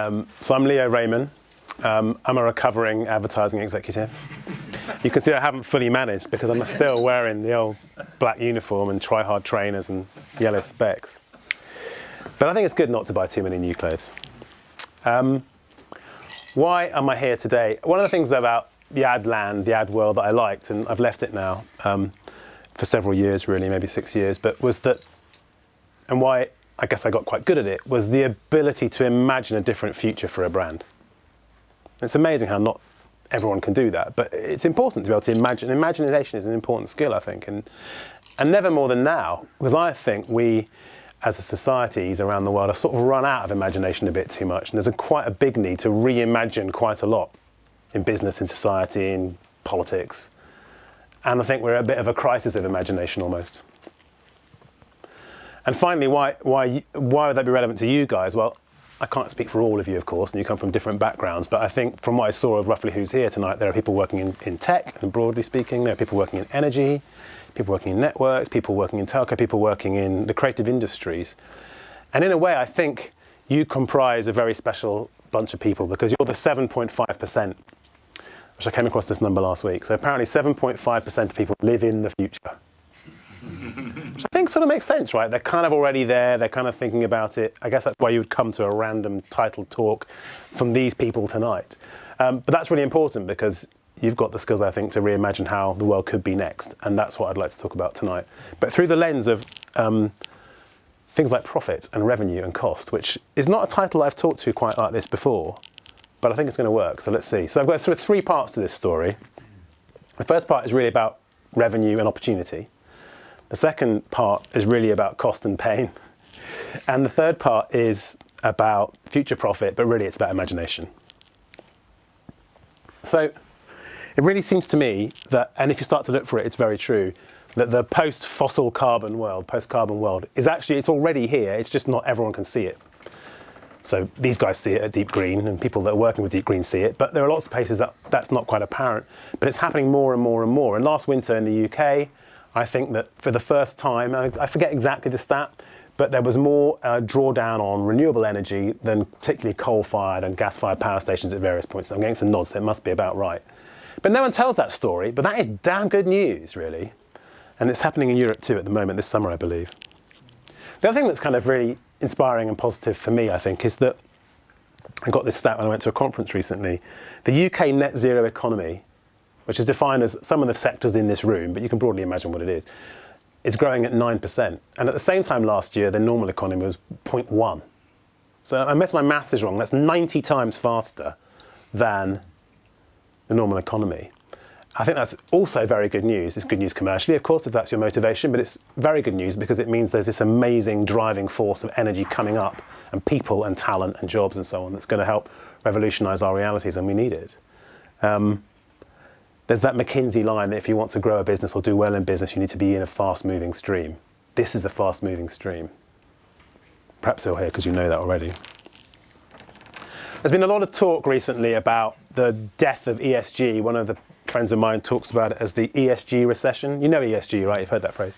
So I'm Leo Rayman. I'm a recovering advertising executive. You can see I haven't fully managed because I'm still wearing the old black uniform and try-hard trainers and yellow specs. But I think it's good not to buy too many new clothes. Why am I here today? One of the things about the ad land, the ad world that I liked, and I've left it now for several years really, maybe 6 years, but was that, and why I guess I got quite good at it, was the ability to imagine a different future for a brand. It's amazing how not everyone can do that, but it's important to be able to imagine. Imagination is an important skill, I think, and never more than now, because I think we, as a societies around the world, have sort of run out of imagination a bit too much, and there's quite a big need to reimagine quite a lot in business, in society, in politics, and I think we're at a bit of a crisis of imagination almost. And finally, why would that be relevant to you guys? Well, I can't speak for all of you, of course, and you come from different backgrounds, but I think from what I saw of roughly who's here tonight, there are people working in tech, and broadly speaking, there are people working in energy, people working in networks, people working in telco, people working in the creative industries. And in a way, I think you comprise a very special bunch of people because you're the 7.5%, which I came across this number last week. So apparently 7.5% of people live in the future. Which I think sort of makes sense, right? They're kind of already there, they're kind of thinking about it. I guess that's why you would come to a random titled talk from these people tonight. But that's really important because you've got the skills, I think, to reimagine how the world could be next. And that's what I'd like to talk about tonight. But through the lens of things like profit and revenue and cost, which is not a title I've talked to quite like this before, but I think it's going to work. So let's see. So I've got sort of three parts to this story. The first part is really about revenue and opportunity. The second part is really about cost and pain. And the third part is about future profit, but really it's about imagination. So it really seems to me that, and if you start to look for it, it's very true, that the post-fossil carbon world, post-carbon world, is actually, it's already here, it's just not everyone can see it. So these guys see it at Deep Green, and people that are working with Deep Green see it, but there are lots of places that that's not quite apparent. But it's happening more and more and more. And last winter in the UK, I think that for the first time, I forget exactly the stat, but there was more drawdown on renewable energy than particularly coal-fired and gas-fired power stations at various points. I'm getting some nods, so it must be about right. But no one tells that story, but that is damn good news, really. And it's happening in Europe too at the moment, this summer, I believe. The other thing that's kind of really inspiring and positive for me, I think, is that I got this stat when I went to a conference recently. The UK net zero economy, which is defined as some of the sectors in this room, but you can broadly imagine what it is growing at 9%. And at the same time last year, the normal economy was 0.1. So unless my maths is wrong, that's 90 times faster than the normal economy. I think that's also very good news. It's good news commercially, of course, if that's your motivation, but it's very good news because it means there's this amazing driving force of energy coming up and people and talent and jobs and so on that's going to help revolutionize our realities, and we need it. There's that McKinsey line that if you want to grow a business or do well in business, you need to be in a fast-moving stream. This is a fast-moving stream. Perhaps you're here because you know that already. There's been a lot of talk recently about the death of ESG. One of the friends of mine talks about it as the ESG recession. You know ESG, right? You've heard that phrase.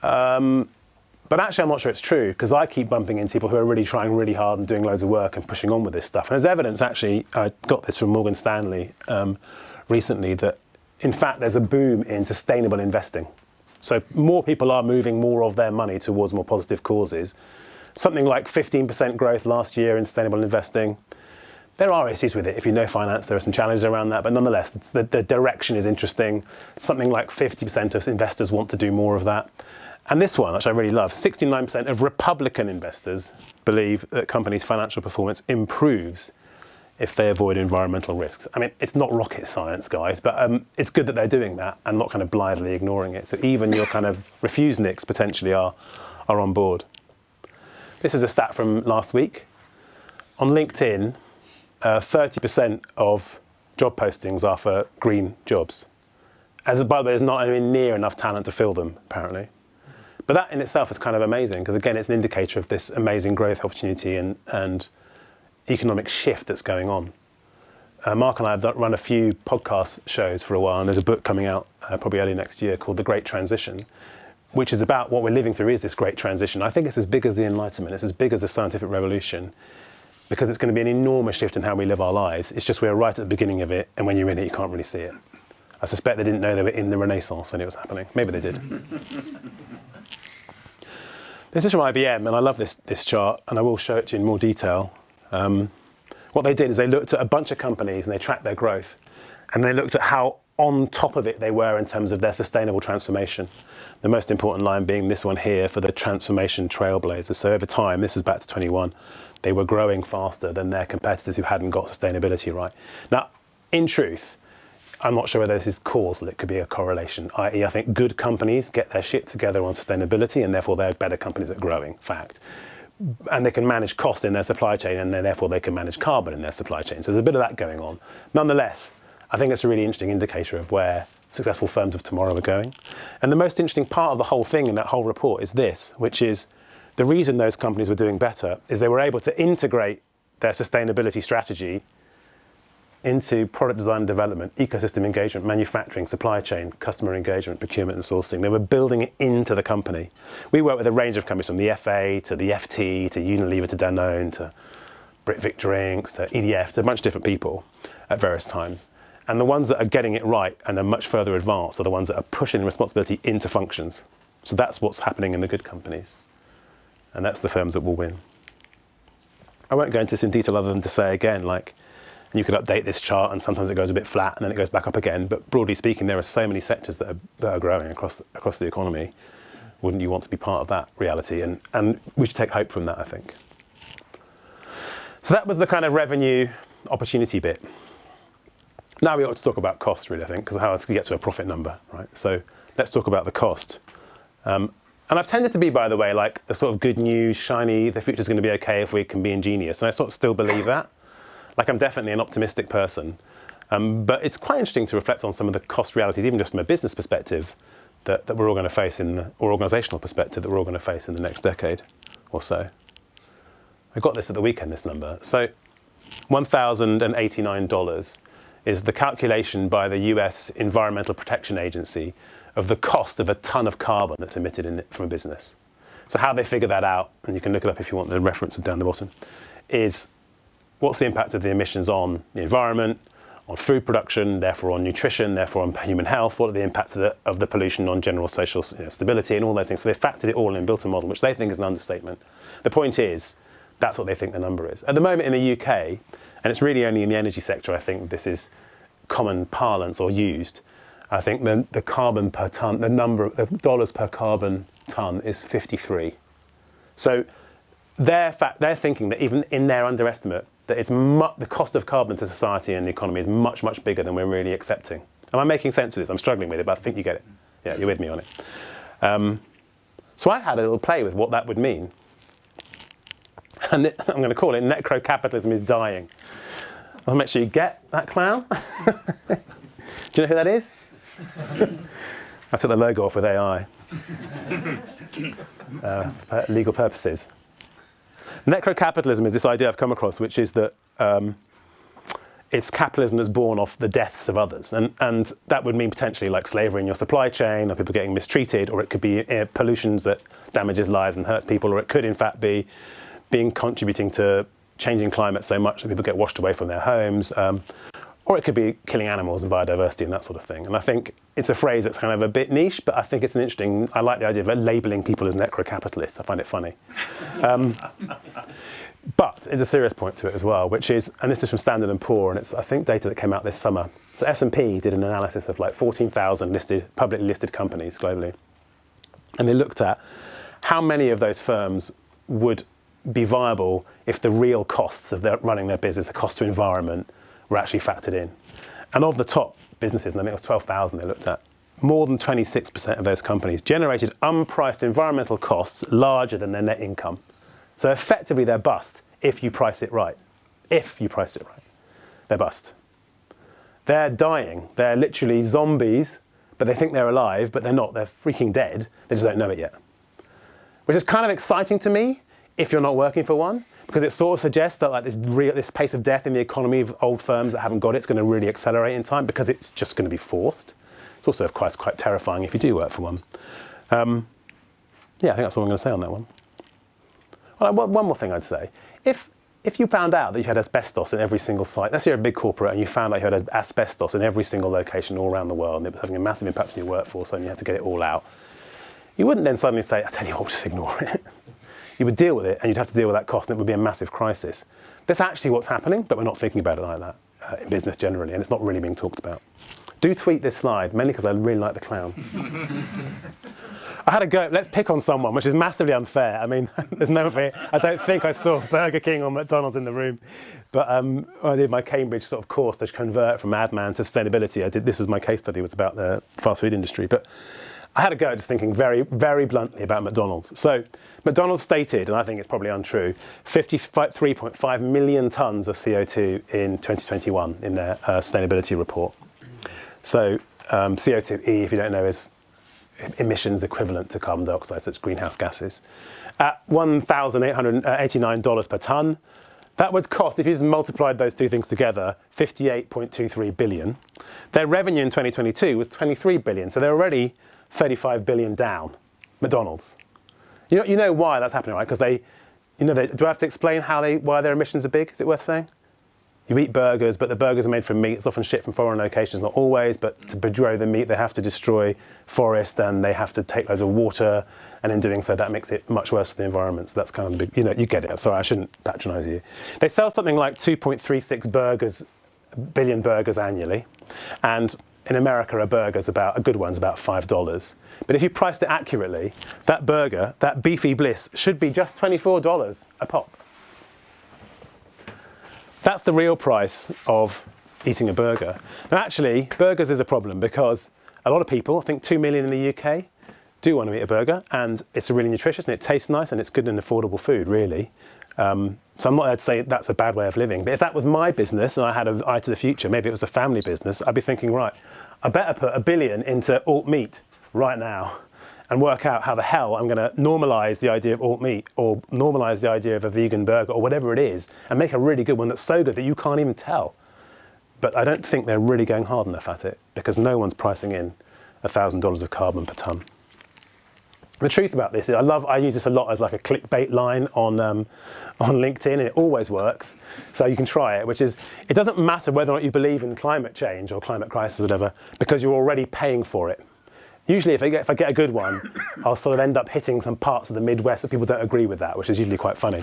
But actually, I'm not sure it's true because I keep bumping into people who are really trying really hard and doing loads of work and pushing on with this stuff. And there's evidence, actually, I got this from Morgan Stanley recently, that in fact there's a boom in sustainable investing. So more people are moving more of their money towards more positive causes. Something like 15% growth last year in sustainable investing. There are issues with it. If you know finance, there are some challenges around that, but nonetheless, the direction is interesting. Something like 50% of investors want to do more of that. And this one, which I really love, 69% of Republican investors believe that companies' financial performance improves if they avoid environmental risks. I mean, it's not rocket science, guys, but it's good that they're doing that and not kind of blithely ignoring it. So even your kind of refuseniks potentially are on board. This is a stat from last week. On LinkedIn, 30% of job postings are for green jobs. By the way, there's not anywhere near enough talent to fill them, apparently. But that in itself is kind of amazing because, again, it's an indicator of this amazing growth opportunity and economic shift that's going on. Mark and I have run a few podcast shows for a while, and there's a book coming out probably early next year called The Great Transition, which is about what we're living through is this great transition. I think it's as big as the Enlightenment. It's as big as the scientific revolution. because it's going to be an enormous shift in how we live our lives. It's just we're right at the beginning of it, and when you're in it, you can't really see it. I suspect they didn't know they were in the Renaissance when it was happening. Maybe they did. This is from IBM, and I love this chart, and I will show it to you in more detail. What they did is they looked at a bunch of companies, and they tracked their growth, and they looked at how on top of it they were in terms of their sustainable transformation. The most important line being this one here for the transformation trailblazers. So over time, this is back to 21, they were growing faster than their competitors who hadn't got sustainability right. Now, in truth, I'm not sure whether this is causal, it could be a correlation, i.e. I think good companies get their shit together on sustainability and therefore they're better companies at growing, fact. And they can manage cost in their supply chain and then therefore they can manage carbon in their supply chain. So there's a bit of that going on. Nonetheless, I think it's a really interesting indicator of where successful firms of tomorrow are going. And the most interesting part of the whole thing in that whole report is this, which is the reason those companies were doing better is they were able to integrate their sustainability strategy into product design and development, ecosystem engagement, manufacturing, supply chain, customer engagement, procurement and sourcing. They were building it into the company. We work with a range of companies from the FA to the FT to Unilever to Danone to Britvic Drinks to EDF to a bunch of different people at various times. And the ones that are getting it right and are much further advanced are the ones that are pushing responsibility into functions. So that's what's happening in the good companies. And that's the firms that will win. I won't go into this in detail other than to say again, like, you could update this chart and sometimes it goes a bit flat and then it goes back up again. But broadly speaking, there are so many sectors that are growing across the economy. Wouldn't you want to be part of that reality? And we should take hope from that, I think. So that was the kind of revenue opportunity bit. Now we ought to talk about cost, really, I think, because how else can you get to a profit number, right? So let's talk about the cost. And I've tended to be, by the way, like a sort of good news, shiny, the future's going to be okay if we can be ingenious. And I sort of still believe that. Like I'm definitely an optimistic person. But it's quite interesting to reflect on some of the cost realities, even just from a business perspective, that we're all going to face or organisational perspective that we're all going to face in the next decade or so. I got this at the weekend, this number. So $1,089 is the calculation by the US Environmental Protection Agency of the cost of a ton of carbon that's emitted from a business. So how they figure that out, and you can look it up if you want the reference down the bottom, is what's the impact of the emissions on the environment, on food production, therefore on nutrition, therefore on human health, what are the impacts of the pollution on general social stability and all those things. So they factored it all in and built a model, which they think is an understatement. The point is, that's what they think the number is. At the moment in the UK, and it's really only in the energy sector, I think this is common parlance or used, I think the carbon per tonne, the number of dollars per carbon tonne is 53. So they're thinking that even in their underestimate, that it's the cost of carbon to society and the economy is much, much bigger than we're really accepting. Am I making sense of this? I'm struggling with it, but I think you get it. Yeah, you're with me on it. So I had a little play with what that would mean. And I'm going to call it necro-capitalism is dying. I'll make sure you get that clown. Do you know who that is? I took the logo off with AI. For legal purposes. Necro-capitalism is this idea I've come across, which is that it's capitalism that's born off the deaths of others. And that would mean potentially like slavery in your supply chain, or people getting mistreated, or it could be pollutions that damages lives and hurts people, or it could in fact be contributing to changing climate so much that people get washed away from their homes, or it could be killing animals and biodiversity and that sort of thing. And I think it's a phrase that's kind of a bit niche, but I think it's I like the idea of labelling people as necro-capitalists. I find it funny. But there's a serious point to it as well, which is, and this is from Standard & Poor, and it's, I think, data that came out this summer. So S&P did an analysis of like 14,000 publicly listed companies globally. And they looked at how many of those firms would be viable if the real costs of running their business, the cost to environment, were actually factored in. And of the top businesses, and I think it was 12,000 they looked at, more than 26% of those companies generated unpriced environmental costs larger than their net income. So effectively they're bust if you price it right. If you price it right, they're bust. They're dying. They're literally zombies, but they think they're alive, but they're not. They're freaking dead. They just don't know it yet. Which is kind of exciting to me if you're not working for one, because it sort of suggests that like this pace of death in the economy of old firms that haven't got it's going to really accelerate in time, because it's just going to be forced. It's also quite terrifying if you do work for one. Yeah, I think that's all I'm going to say on that one. Well, one more thing I'd say. If if you found out that you had asbestos in every single site, let's say you're a big corporate and you found out you had asbestos in every single location all around the world and it was having a massive impact on your workforce and you had to get it all out, you wouldn't then suddenly say, I tell you what, just ignore it. You would deal with it and you'd have to deal with that cost and it would be a massive crisis. That's actually what's happening, but we're not thinking about it like that in business generally, and it's not really being talked about. Do tweet this slide, mainly because I really like the clown. I had a go, let's pick on someone, which is massively unfair. I mean, there's no fear. I don't think I saw Burger King or McDonald's in the room. But I did my Cambridge sort of course to convert from admin to sustainability. This was my case study, was about the fast food industry. But I had a go at just thinking very, very bluntly about McDonald's. So McDonald's stated, and I think it's probably untrue, 53.5 million tonnes of CO2 in 2021 in their sustainability report. So CO2e, if you don't know, is emissions equivalent to carbon dioxide, so it's greenhouse gases. At $1,889 per tonne, that would cost, if you just multiplied those two things together, 58.23 billion. Their revenue in 2022 was 23 billion, so they're already 35 billion down, McDonald's. You know why that's happening, right? Because do I have to explain why their emissions are big? Is it worth saying? You eat burgers, but the burgers are made from meat. It's often shipped from foreign locations, not always, but to grow the meat, they have to destroy forest and they have to take loads of water. And in doing so, that makes it much worse for the environment. So that's kind of the big, you get it. I'm sorry, I shouldn't patronize you. They sell something like 2.36 billion burgers annually. And in America, a good one's about $5. But if you priced it accurately, that burger, that beefy bliss, should be just $24 a pop. That's the real price of eating a burger. Now actually, burgers is a problem because a lot of people, I think 2 million in the UK, do want to eat a burger, and it's really nutritious and it tastes nice and it's good and affordable food, really. So I'm not there to say that's a bad way of living, but if that was my business and I had an eye to the future, maybe it was a family business, I'd be thinking, right, I better put $1 billion into alt meat right now and work out how the hell I'm going to normalise the idea of alt meat or normalise the idea of a vegan burger or whatever it is and make a really good one that's so good that you can't even tell. But I don't think they're really going hard enough at it because no one's pricing in $1,000 of carbon per tonne. The truth about this is I use this a lot as like a clickbait line on LinkedIn, and it always works. So you can try it, which is, it doesn't matter whether or not you believe in climate change or climate crisis or whatever, because you're already paying for it. Usually if I get a good one, I'll sort of end up hitting some parts of the Midwest that people don't agree with that, which is usually quite funny.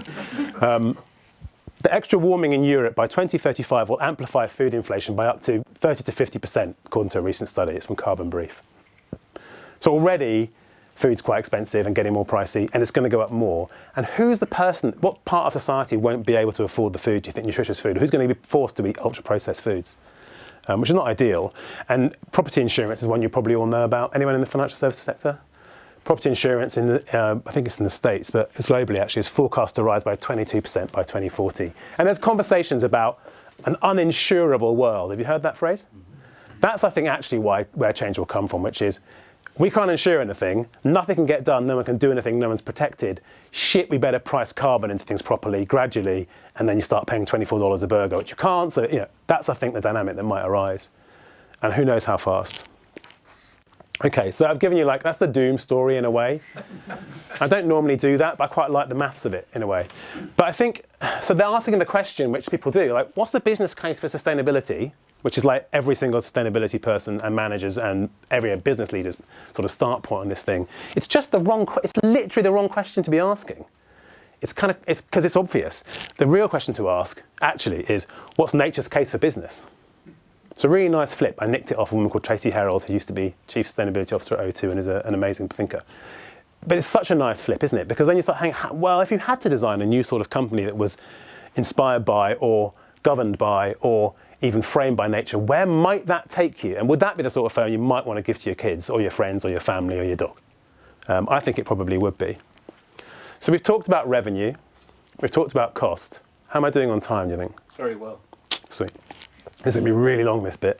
The extra warming in Europe by 2035 will amplify food inflation by up to 30 to 50%, according to a recent study. It's from Carbon Brief. So already, food's quite expensive and getting more pricey, and it's going to go up more. And who's the person, what part of society won't be able to afford the food, do you think, nutritious food? Who's going to be forced to eat ultra-processed foods? Which is not ideal. And property insurance is one you probably all know about. Anyone in the financial services sector? Property insurance, I think it's in the States, but it's globally actually, is forecast to rise by 22% by 2040. And there's conversations about an uninsurable world. Have you heard that phrase? That's, I think, actually where change will come from, which is, we can't insure anything, nothing can get done, no one can do anything, no one's protected. Shit, we better price carbon into things properly, gradually, and then you start paying $24 a burger, which you can't. So, that's, I think, the dynamic that might arise. And who knows how fast. Okay, so I've given you that's the doom story in a way. I don't normally do that, but I quite like the maths of it in a way. But I think, so they're asking the question, which people do, what's the business case for sustainability? Which is every single sustainability person and managers and every business leader's sort of start point on this thing. It's just it's literally the wrong question to be asking. It's because it's obvious. The real question to ask actually is, what's nature's case for business? It's a really nice flip. I nicked it off a woman called Tracy Herald, who used to be Chief Sustainability Officer at O2 and is an amazing thinker. But it's such a nice flip, isn't it? Because then you start thinking, well, if you had to design a new sort of company that was inspired by or governed by or even framed by nature, where might that take you? And would that be the sort of firm you might want to give to your kids or your friends or your family or your dog? I think it probably would be. So we've talked about revenue. We've talked about cost. How am I doing on time, do you think? Very well. Sweet. This is going to be really long, this bit.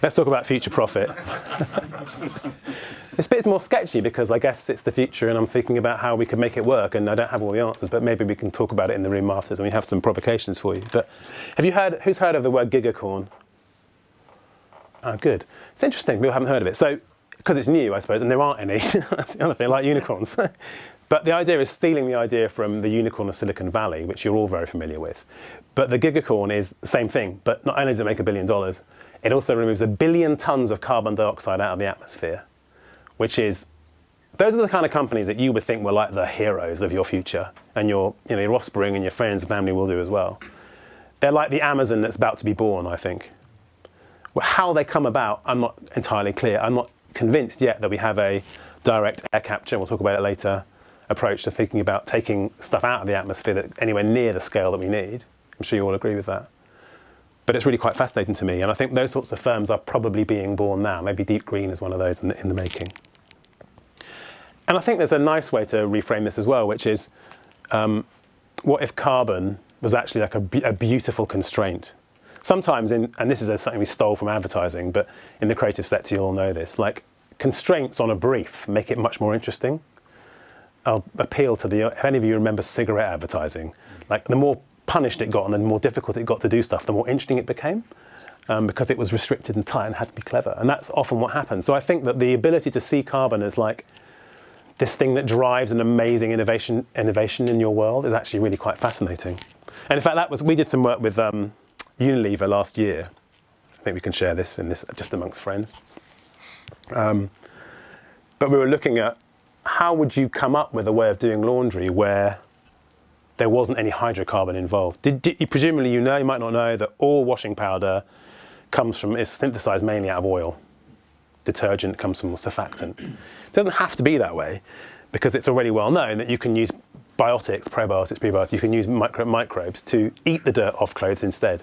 Let's talk about future profit. This bit is more sketchy because I guess it's the future and I'm thinking about how we could make it work, and I don't have all the answers, but maybe we can talk about it in the room afterwards and we have some provocations for you. But who's heard of the word gigacorn? Oh, good. It's interesting, people haven't heard of it. So, because it's new, I suppose, and there aren't any, that's the other thing, like unicorns. But the idea is stealing the idea from the unicorn of Silicon Valley, which you're all very familiar with. But the gigacorn is the same thing, but not only does it make $1 billion, it also removes 1 billion tons of carbon dioxide out of the atmosphere, which is, those are the kind of companies that you would think were like the heroes of your future, and your offspring and your friends and family will do as well. They're like the Amazon that's about to be born, I think. How they come about, I'm not entirely clear. I'm not convinced yet that we have a direct air capture, we'll talk about it later, approach to thinking about taking stuff out of the atmosphere that anywhere near the scale that we need. I'm sure you all agree with that. But it's really quite fascinating to me, and I think those sorts of firms are probably being born now. Maybe Deep Green is one of those in the making. And I think there's a nice way to reframe this as well, which is, what if carbon was actually like a beautiful constraint? Sometimes, and this is something we stole from advertising, but in the creative sector you all know this, like constraints on a brief make it much more interesting. I'll appeal to if any of you remember cigarette advertising, like the more punished it got and the more difficult it got to do stuff, the more interesting it became, because it was restricted and tight and had to be clever. And that's often what happens. So I think that the ability to see carbon as like this thing that drives an amazing innovation in your world is actually really quite fascinating. And in fact, we did some work with Unilever last year. I think we can share this just amongst friends. But we were looking at how would you come up with a way of doing laundry where there wasn't any hydrocarbon involved? Presumably you might not know that all washing powder is synthesized mainly out of oil. Detergent comes from surfactant. It doesn't have to be that way, because it's already well known that you can use biotics, probiotics, prebiotics, you can use microbes to eat the dirt off clothes instead.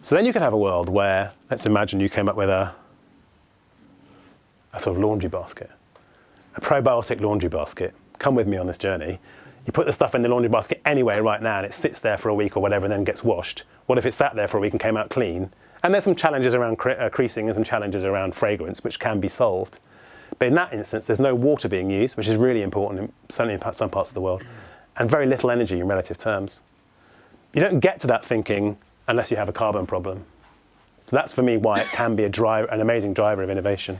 So then you could have a world where, let's imagine you came up with a sort of laundry basket, a probiotic laundry basket. Come with me on this journey. You put the stuff in the laundry basket anyway right now, and it sits there for a week or whatever and then gets washed. What if it sat there for a week and came out clean? And there's some challenges around creasing and some challenges around fragrance, which can be solved. But in that instance, there's no water being used, which is really important, certainly in some parts of the world, and very little energy in relative terms. You don't get to that thinking unless you have a carbon problem. So that's, for me, why it can be an amazing driver of innovation.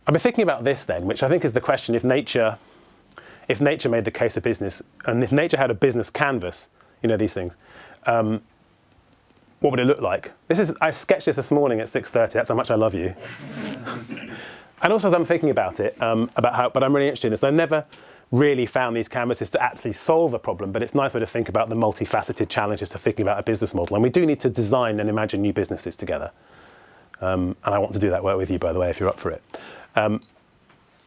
I've been thinking about this then, which I think is the question: if nature made the case of business, and if nature had a business canvas, these things, what would it look like? I sketched this morning at 6:30. That's how much I love you. And also, as I'm thinking about it, but I'm really interested in this. I never really found these canvases to actually solve a problem, but it's a nice way to think about the multifaceted challenges to thinking about a business model. And we do need to design and imagine new businesses together. And I want to do that work with you, by the way, if you're up for it.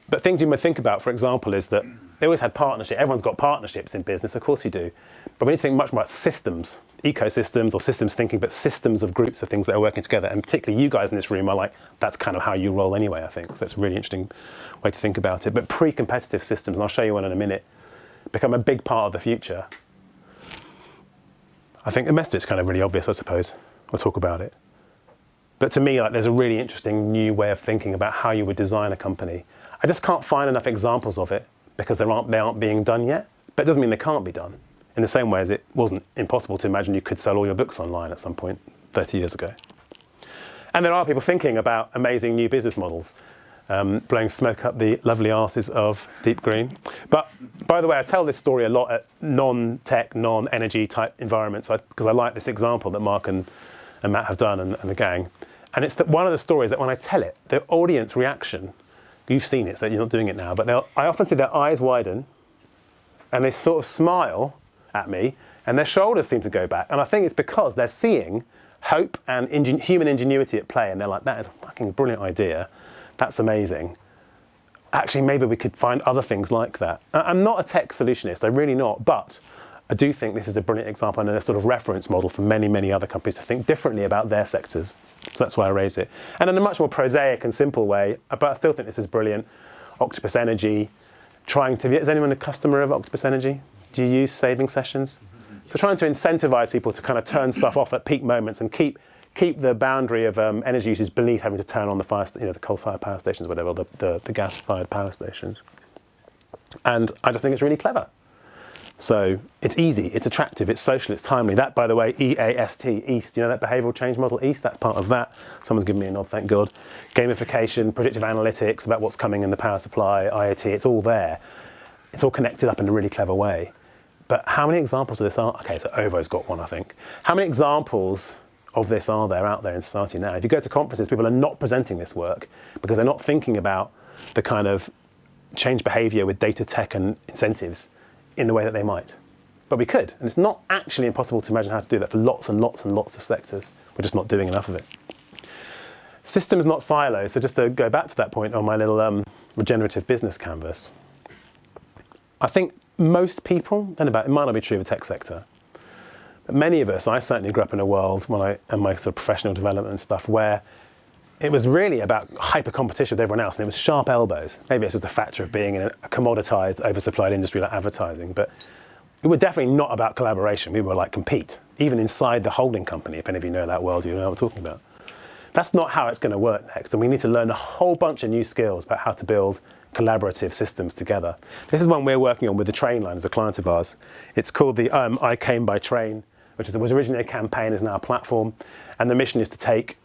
But things you might think about, for example, is that they always had partnership. Everyone's got partnerships in business, of course you do. But we need to think much more about systems, ecosystems or systems thinking, but systems of groups of things that are working together. And particularly you guys in this room are like, that's kind of how you roll anyway, I think. So it's a really interesting way to think about it. But pre-competitive systems, and I'll show you one in a minute, become a big part of the future. I think the rest of it's kind of really obvious, I suppose. We'll talk about it. But to me, there's a really interesting new way of thinking about how you would design a company. I just can't find enough examples of it because they aren't being done yet. But it doesn't mean they can't be done. In the same way as it wasn't impossible to imagine you could sell all your books online at some point 30 years ago. And there are people thinking about amazing new business models, blowing smoke up the lovely arses of Deep Green. But by the way, I tell this story a lot at non-tech, non-energy type environments because I like this example that Mark and Matt have done and the gang. And it's one of the stories that when I tell it, the audience reaction, you've seen it, so you're not doing it now, but I often see their eyes widen and they sort of smile at me and their shoulders seem to go back. And I think it's because they're seeing hope and human ingenuity at play, and they're like, that is a fucking brilliant idea. That's amazing. Actually, maybe we could find other things like that. I'm not a tech solutionist, I'm really not, but I do think this is a brilliant example and a sort of reference model for many, many other companies to think differently about their sectors. So that's why I raise it. And in a much more prosaic and simple way, but I still think this is brilliant. Octopus Energy, is anyone a customer of Octopus Energy? Do you use saving sessions? So trying to incentivize people to kind of turn stuff off at peak moments and keep the boundary of energy usage beneath having to turn on the the coal-fired power stations, whatever, the gas-fired power stations. And I just think it's really clever. So it's easy, it's attractive, it's social, it's timely. That, by the way, EAST, EAST, you know that behavioural change model, EAST, that's part of that. Someone's given me a nod, thank God. Gamification, predictive analytics about what's coming in the power supply, IoT, it's all there. It's all connected up in a really clever way. But how many examples of this are? Okay, so OVO's got one, I think. How many examples of this are there out there in society now? If you go to conferences, people are not presenting this work because they're not thinking about the kind of change behaviour with data tech and incentives in the way that they might. But we could, and it's not actually impossible to imagine how to do that for lots and lots and lots of sectors. We're just not doing enough of it. Systems, not silos. So just to go back to that point on my little regenerative business canvas, I think most people, it might not be true of the tech sector, but many of us, I certainly grew up in a world in my sort of professional development and stuff where it was really about hyper competition with everyone else, and it was sharp elbows. Maybe it's just a factor of being in a commoditized, oversupplied industry like advertising, but we were definitely not about collaboration. We were like compete, even inside the holding company. If any of you know that world, you know what I'm talking about. That's not how it's going to work next, and we need to learn a whole bunch of new skills about how to build collaborative systems together. This is one we're working on with the train line as a client of ours. It's called the I Came by Train, which was originally a campaign, is now a platform, and the mission is to take,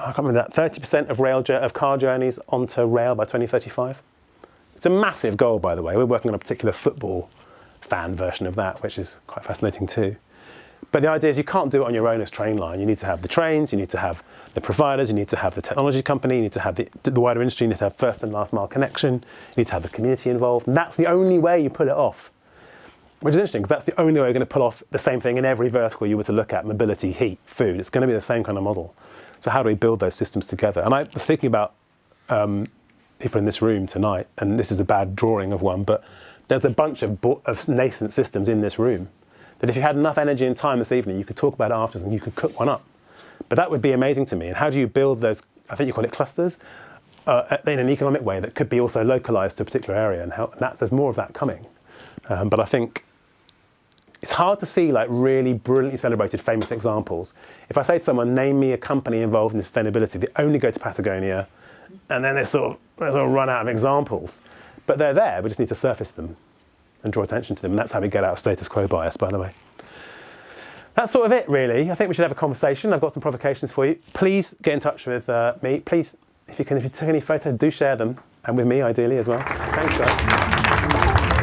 I can't remember that, 30% of car journeys onto rail by 2035. It's a massive goal, by the way. We're working on a particular football fan version of that, which is quite fascinating too. But the idea is you can't do it on your own as Trainline. You need to have the trains, you need to have the providers, you need to have the technology company, you need to have the wider industry, you need to have first and last mile connection, you need to have the community involved, and that's the only way you pull it off. Which is interesting, because that's the only way we're going to pull off the same thing in every vertical you were to look at: mobility, heat, food. It's going to be the same kind of model. So how do we build those systems together? And I was thinking about people in this room tonight, and this is a bad drawing of one, but there's a bunch of nascent systems in this room that if you had enough energy and time this evening, you could talk about it afterwards and you could cook one up. But that would be amazing to me. And how do you build those, I think you call it clusters, in an economic way that could be also localized to a particular area, and there's more of that coming. But I think it's hard to see like really brilliantly celebrated famous examples. If I say to someone, name me a company involved in sustainability, they only go to Patagonia, and then they sort of run out of examples. But they're there, we just need to surface them and draw attention to them. And that's how we get out of status quo bias, by the way. That's sort of it, really. I think we should have a conversation. I've got some provocations for you. Please get in touch with me. Please, if you took any photos, do share them, and with me, ideally, as well. Thanks, guys.